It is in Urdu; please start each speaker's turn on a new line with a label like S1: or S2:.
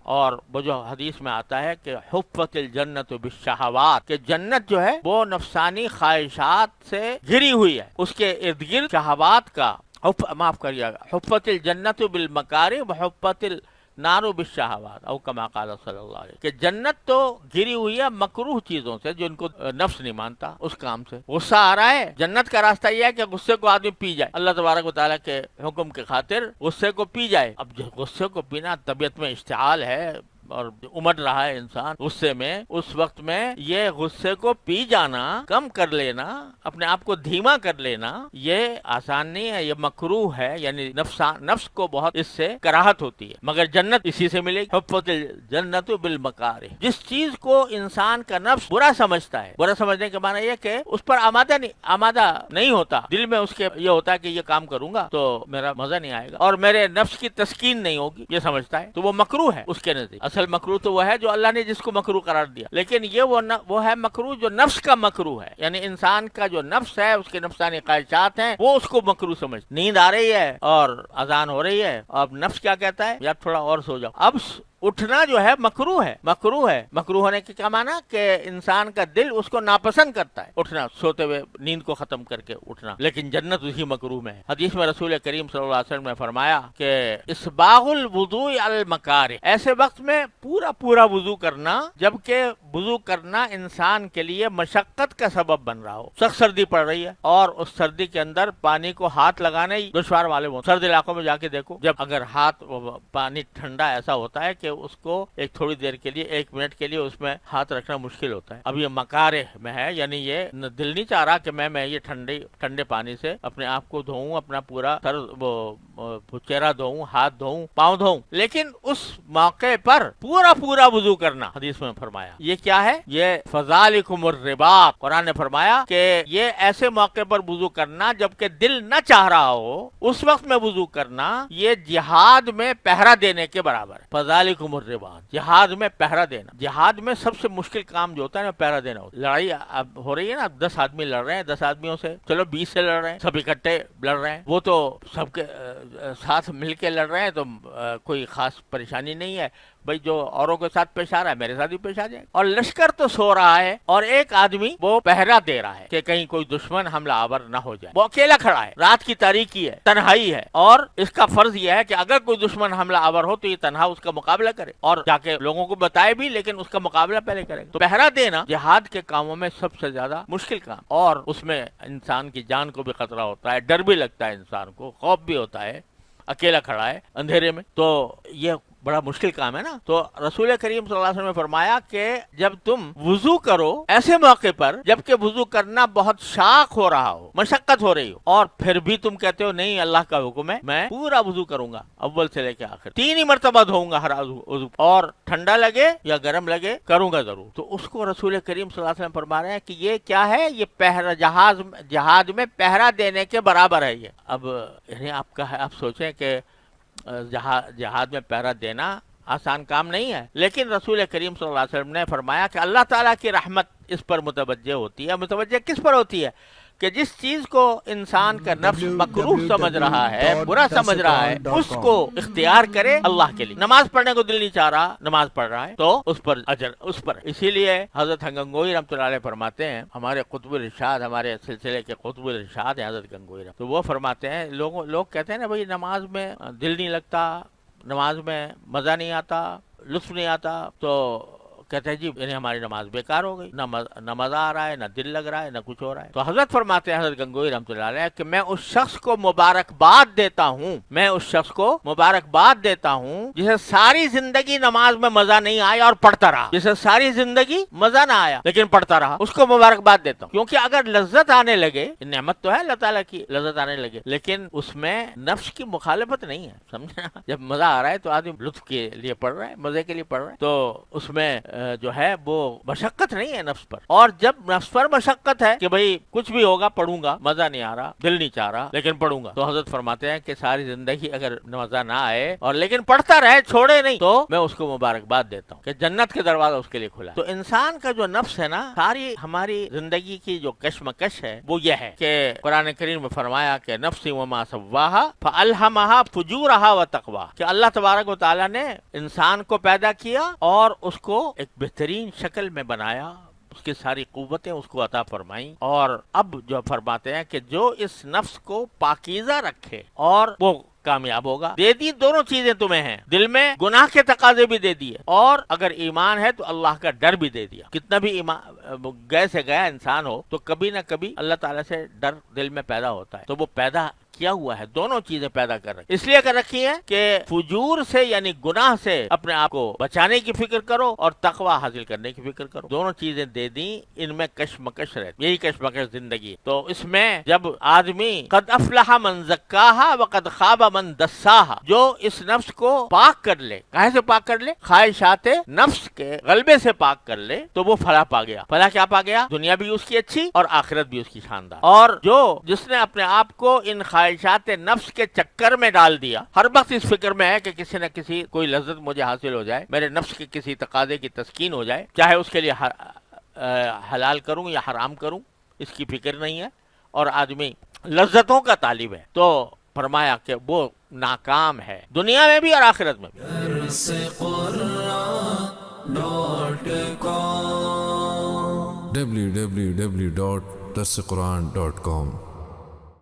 S1: اور وہ جو حدیث میں آتا ہے کہ حفت الجنت بالشہوات، کہ جنت جو ہے وہ نفسانی خواہشات سے گھری ہوئی ہے، اس کے ارد گرد شہوات کا معاف کریے گا، حفت الجنت بالمکارہ وحفت نارو بالشہوات او کما قال صلی اللہ علیہ وسلم، کہ جنت تو گھری ہوئی ہے مکروہ چیزوں سے جو ان کو نفس نہیں مانتا، اس کام سے غصہ آ رہا ہے، جنت کا راستہ یہ ہے کہ غصے کو آدمی پی جائے، اللہ تبارک و تعالیٰ کے حکم کے خاطر غصے کو پی جائے۔ اب جو غصے کو پینا طبیعت میں اشتعال ہے اور امٹ رہا ہے انسان غصے میں، اس وقت میں یہ غصے کو پی جانا، کم کر لینا، اپنے آپ کو دھیما کر لینا، یہ آسان نہیں ہے، یہ مکروہ ہے، یعنی نفس کو بہت اس سے کراہت ہوتی ہے، مگر جنت اسی سے ملے گی۔ حفت الجنت بالمکارہ، جس چیز کو انسان کا نفس برا سمجھتا ہے، برا سمجھنے کے معنی یہ کہ اس پر آمادہ نہیں ہوتا، دل میں اس کے یہ ہوتا ہے کہ یہ کام کروں گا تو میرا مزہ نہیں آئے گا اور میرے نفس کی تسکین نہیں ہوگی، یہ سمجھتا ہے، تو وہ مکروہ ہے اس کے نزدیک۔ اصل مکروہ تو وہ ہے جو اللہ نے جس کو مکروہ قرار دیا، لیکن یہ وہ ہے مکروہ جو نفس کا مکروہ ہے، یعنی انسان کا جو نفس ہے، اس کے نفسانی خواہشات ہیں، وہ اس کو مکروہ سمجھ۔ نیند آ رہی ہے اور اذان ہو رہی ہے، اب نفس کیا کہتا ہے، یا تھوڑا اور سو جاؤ، اب اٹھنا جو ہے مکروہ ہے، مکروہ ہونے کے کیا معنی کہ انسان کا دل اس کو ناپسند کرتا ہے، اٹھنا، سوتے ہوئے نیند کو ختم کر کے اٹھنا، لیکن جنت اسی مکروہ میں ہے۔ حدیث میں رسول کریم صلی اللہ علیہ وسلم نے فرمایا کہ اسباغ الوضوء علی المکارہ، ایسے وقت میں پورا وضو کرنا جبکہ وضو کرنا انسان کے لیے مشقت کا سبب بن رہا ہو، سخت سردی پڑ رہی ہے اور اس سردی کے اندر پانی کو ہاتھ لگانے دشوار والے ہوں، سرد علاقوں میں جا کے دیکھو، جب اگر ہاتھ پانی ٹھنڈا ایسا ہوتا ہے کہ اس کو ایک تھوڑی دیر کے لیے، 1 منٹ کے لیے اس میں ہاتھ رکھنا مشکل ہوتا ہے۔ اب یہ مکارہ میں ہے، یعنی یہ دل نہیں چاہ رہا کہ میں یہ ٹھنڈے پانی سے اپنے آپ کو دھوؤں، اپنا پورا سر چہرہ دھوؤں، ہاتھ دھوؤں، پاؤں دھوؤں، لیکن اس موقع پر پورا وضو کرنا، حدیث میں فرمایا یہ کیا ہے، یہ فذالکم الرباط، قرآن نے فرمایا کہ یہ ایسے موقع پر وضو کرنا جبکہ دل نہ چاہ رہا ہو، اس وقت میں وضو کرنا یہ جہاد میں پہرا دینے کے برابر ہے۔ فذالکم الرباط، جہاد میں پہرا دینا، جہاد میں سب سے مشکل کام جو ہوتا ہے نا پہرا دینا ہوتا ہے۔ لڑائی اب ہو رہی ہے نا، 10 آدمی لڑ رہے ہیں، 10 آدمیوں سے چلو 20 سے لڑ رہے ہیں، سب اکٹھے لڑ رہے ہیں، وہ تو سب کے ساتھ مل کے لڑ رہے ہیں تو کوئی خاص پریشانی نہیں ہے، بھائی جو اوروں کے ساتھ پیش آ رہا ہے میرے ساتھ بھی پیش آ جائے، اور لشکر تو سو رہا ہے اور ایک آدمی وہ پہرا دے رہا ہے کہ کہیں کوئی دشمن حملہ آور نہ ہو جائے، وہ اکیلا کھڑا ہے، رات کی تاریکی ہے، تنہائی ہے، اور اس کا فرض یہ ہے کہ اگر کوئی دشمن حملہ آور ہو تو یہ تنہا اس کا مقابلہ کرے اور جا کے لوگوں کو بتائے بھی، لیکن اس کا مقابلہ پہلے کرے۔ تو پہرا دینا جہاد کے کاموں میں سب سے زیادہ مشکل کام، اور اس میں انسان کی جان کو بھی خطرہ ہوتا ہے، ڈر بھی لگتا ہے، انسان کو خوف بھی ہوتا ہے، اکیلا کھڑا ہے اندھیرے میں، تو یہ بڑا مشکل کام ہے نا۔ تو رسول کریم صلی اللہ علیہ وسلم نے فرمایا کہ جب تم وضو کرو ایسے موقع پر جبکہ وضو کرنا بہت شاق ہو رہا ہو، مشقت ہو رہی ہو، اور پھر بھی تم کہتے ہو نہیں اللہ کا حکم ہے میں پورا وضو کروں گا، اول سے لے کے آخر 3 ہی مرتبہ دھوؤں گا ہر وضو، اور ٹھنڈا لگے یا گرم لگے کروں گا ضرور، تو اس کو رسول کریم صلی اللہ علیہ وسلم فرما رہے ہیں کہ یہ کیا ہے، یہ پہرا، جہاد میں پہرا دینے کے برابر ہے یہ۔ اب یعنی آپ سوچیں کہ جہاد میں پہرا دینا آسان کام نہیں ہے، لیکن رسول کریم صلی اللہ علیہ وسلم نے فرمایا کہ اللہ تعالیٰ کی رحمت اس پر متوجہ ہوتی ہے، متوجہ کس پر ہوتی ہے کہ جس چیز کو انسان کا نفس مکروہ سمجھ رہا ہے، برا سمجھ رہا ہے، اس کو اختیار کرے اللہ کے لیے۔ نماز پڑھنے کو دل نہیں چاہ رہا، نماز پڑھ رہا ہے تو اس پر اجر، اس پر۔ اسی لیے حضرت گنگوئی رحمۃ اللہ علیہ فرماتے ہیں، ہمارے قطب الارشاد، ہمارے سلسلے کے قطب الارشاد ہیں حضرت گنگوئی رحمۃ، تو وہ فرماتے ہیں لوگ کہتے ہیں نا بھائی نماز میں دل نہیں لگتا، نماز میں مزہ نہیں آتا، لطف نہیں آتا، تو کہتے ہیں جی یعنی ہماری نماز بیکار ہو گئی، نہ مزہ آ رہا ہے، نہ دل لگ رہا ہے، نہ کچھ ہو رہا ہے۔ تو حضرت فرماتے ہیں، حضرت گنگوئی رحمۃ اللہ علیہ، کہ میں اس شخص کو مبارکباد دیتا ہوں، میں اس شخص کو مبارکباد دیتا ہوں جسے ساری زندگی نماز میں مزہ نہیں آیا اور پڑھتا رہا، جسے ساری زندگی مزہ نہ آیا لیکن پڑھتا رہا، اس کو مبارکباد دیتا ہوں، کیونکہ اگر لذت آنے لگے، نعمت تو ہے اللہ تعالیٰ کی، لذت آنے لگے، لیکن اس میں نفس کی مخالفت نہیں ہے، سمجھنا، جب مزہ آ رہا ہے تو آدمی لطف کے لیے پڑھ رہا ہے، مزے کے لیے پڑھ رہا ہے، تو اس میں جو ہے وہ مشقت نہیں ہے نفس پر. اور جب نفس پر مشقت ہے کہ بھئی کچھ بھی ہوگا پڑھوں گا, مزہ نہیں آ رہا, دل نہیں چاہ رہا, لیکن پڑھوں گا, تو حضرت فرماتے ہیں کہ ساری زندگی اگر مزہ نہ آئے اور لیکن پڑھتا رہے, چھوڑے نہیں, تو میں اس کو مبارکباد دیتا ہوں کہ جنت کے دروازہ اس کے لیے کھلا. تو انسان کا جو نفس ہے نا, ساری ہماری زندگی کی جو کشمکش ہے وہ یہ ہے کہ قرآن کریم میں فرمایا کہ نفس وما سواها فالہمها فجورها وتقواها, کہ اللہ تبارک و تعالیٰ نے انسان کو پیدا کیا اور اس کو ایک بہترین شکل میں بنایا, اس کی ساری قوتیں اس کو عطا فرمائیں, اور اب جو فرماتے ہیں کہ جو اس نفس کو پاکیزہ رکھے اور وہ کامیاب ہوگا. دے دی دونوں چیزیں تمہیں ہیں, دل میں گناہ کے تقاضے بھی دے دیے, اور اگر ایمان ہے تو اللہ کا ڈر بھی دے دیا. کتنا بھی ایمان گئے سے گیا انسان ہو تو کبھی نہ کبھی اللہ تعالیٰ سے ڈر دل میں پیدا ہوتا ہے, تو وہ پیدا کیا ہوا ہے, دونوں چیزیں پیدا کر رکھی, اس لیے کر رکھی ہیں کہ فجور سے یعنی گناہ سے اپنے آپ کو بچانے کی فکر کرو اور تقوی حاصل کرنے کی فکر کرو. دونوں چیزیں دے دیں, ان میں کشمکش رہتی, یہی کشمکش زندگی. تو اس میں جب آدمی قد افلح من زکاہا وقد خاب من دساہا, جو اس نفس کو پاک کر لے, کہے سے پاک کر لے, خواہشات نفس کے غلبے سے پاک کر لے, تو وہ فلاح پا گیا. فلاح کیا پا گیا؟ دنیا بھی اس کی اچھی اور آخرت بھی اس کی شاندار. اور جس نے اپنے آپ کو ان خواہشات نفس کے چکر میں ڈال دیا, ہر وقت اس فکر میں ہے کہ کسی نہ کسی کوئی لذت مجھے حاصل ہو جائے, میرے نفس کے کسی تقاضے کی تسکین ہو جائے, چاہے اس کے لیے حلال کروں یا حرام کروں, اس کی فکر نہیں ہے, اور آدمی لذتوں کا طالب ہے, تو فرمایا کہ وہ ناکام ہے دنیا میں بھی اور آخرت میں بھی.
S2: www.darsequran.com